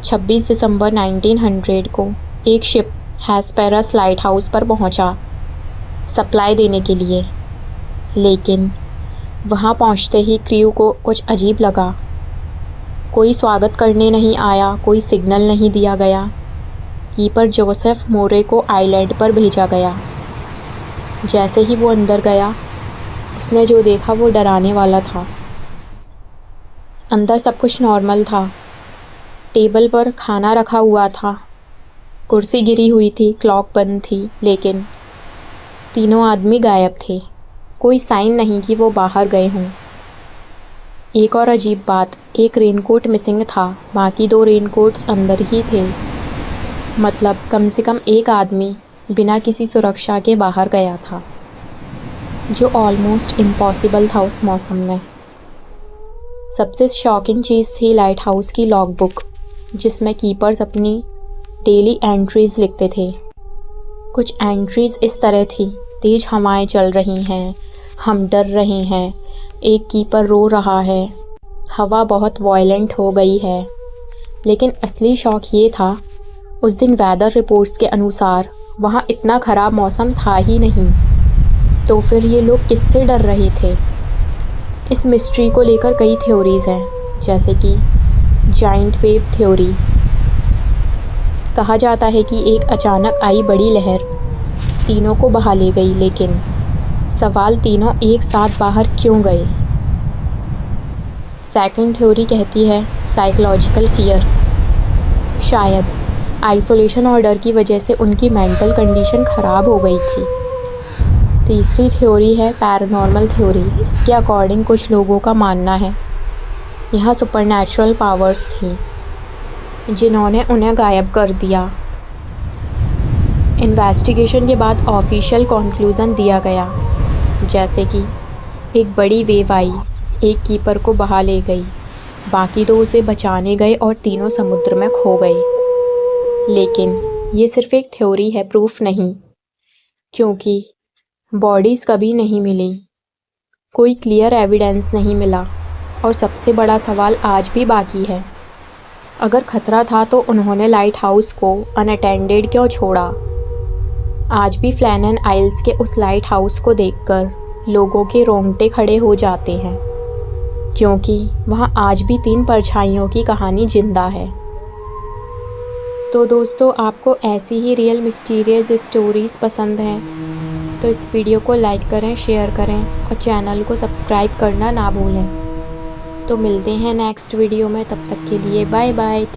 26 दिसंबर 1900 को एक ship हेस्पेरस light house पर पहुंचा सप्लाई देने के लिए, लेकिन वहां पहुंचते ही क्रू को कुछ अजीब लगा। कोई स्वागत करने नहीं आया, कोई सिग्नल नहीं दिया गया। कीपर जोसेफ मोरे को आइलैंड पर भेजा गया। जैसे ही वो अंदर गया, उसने जो देखा वो डराने वाला था। अंदर सब कुछ नॉर्मल था। टेबल पर खाना रखा हुआ था, कुर्सी गिरी हुई थी, क्लॉक बंद थी, लेकिन तीनों आदमी गायब थे। कोई साइन नहीं कि वो बाहर गए हों। एक और अजीब बात, एक रेनकोट मिसिंग था, बाकी 2 रेनकोट्स अंदर ही थे। मतलब कम से कम एक आदमी बिना किसी सुरक्षा के बाहर गया था, जो ऑलमोस्ट इम्पॉसिबल था उस मौसम में। सबसे शॉकिंग चीज़ थी लाइट हाउस की लॉगबुक, जिसमें कीपर्स अपनी डेली एंट्रीज़ लिखते थे। कुछ एंट्रीज़ इस तरह थी: तेज़ हवाएं चल रही हैं, हम डर रहे हैं, एक कीपर रो रहा है, हवा बहुत वायलेंट हो गई है। लेकिन असली शौक ये था, उस दिन वेदर रिपोर्ट्स के अनुसार वहाँ इतना ख़राब मौसम था ही नहीं। तो फिर ये लोग किससे डर रहे थे? इस मिस्ट्री को लेकर कई थ्योरीज़ हैं, जैसे कि जाइंट वेव थ्योरी। कहा जाता है कि एक अचानक आई बड़ी लहर तीनों को बहा ले गई, लेकिन सवाल तीनों एक साथ बाहर क्यों गए? सेकंड थ्योरी कहती है साइकोलॉजिकल फियर। शायद आइसोलेशन और डर की वजह से उनकी मेंटल कंडीशन ख़राब हो गई थी। तीसरी थ्योरी है पैरानॉर्मल थ्योरी। इसके अकॉर्डिंग कुछ लोगों का मानना है यहाँ सुपरनैचुरल पावर्स थी, जिन्होंने उन्हें गायब कर दिया। इन्वेस्टिगेशन के बाद ऑफिशियल कॉन्क्लूज़न दिया गया, जैसे कि एक बड़ी वेव आई, एक कीपर को बहा ले गई, बाकी 2 उसे बचाने गए और तीनों समुद्र में खो गए। लेकिन ये सिर्फ एक थ्योरी है, प्रूफ नहीं, क्योंकि बॉडीज़ कभी नहीं मिली, कोई क्लियर एविडेंस नहीं मिला। और सबसे बड़ा सवाल आज भी बाकी है, अगर खतरा था तो उन्होंने लाइट हाउस को अनअटेंडेड क्यों छोड़ा? आज भी फ्लैनन आइल्स के उस लाइट हाउस को देखकर लोगों के रोंगटे खड़े हो जाते हैं, क्योंकि वहाँ आज भी 3 परछाइयों की कहानी जिंदा है। तो दोस्तों, आपको ऐसी ही रियल मिस्टीरियस स्टोरीज़ पसंद हैं तो इस वीडियो को लाइक करें, शेयर करें और चैनल को सब्सक्राइब करना ना भूलें। तो मिलते हैं नेक्स्ट वीडियो में, तब तक के लिए बाय बाय।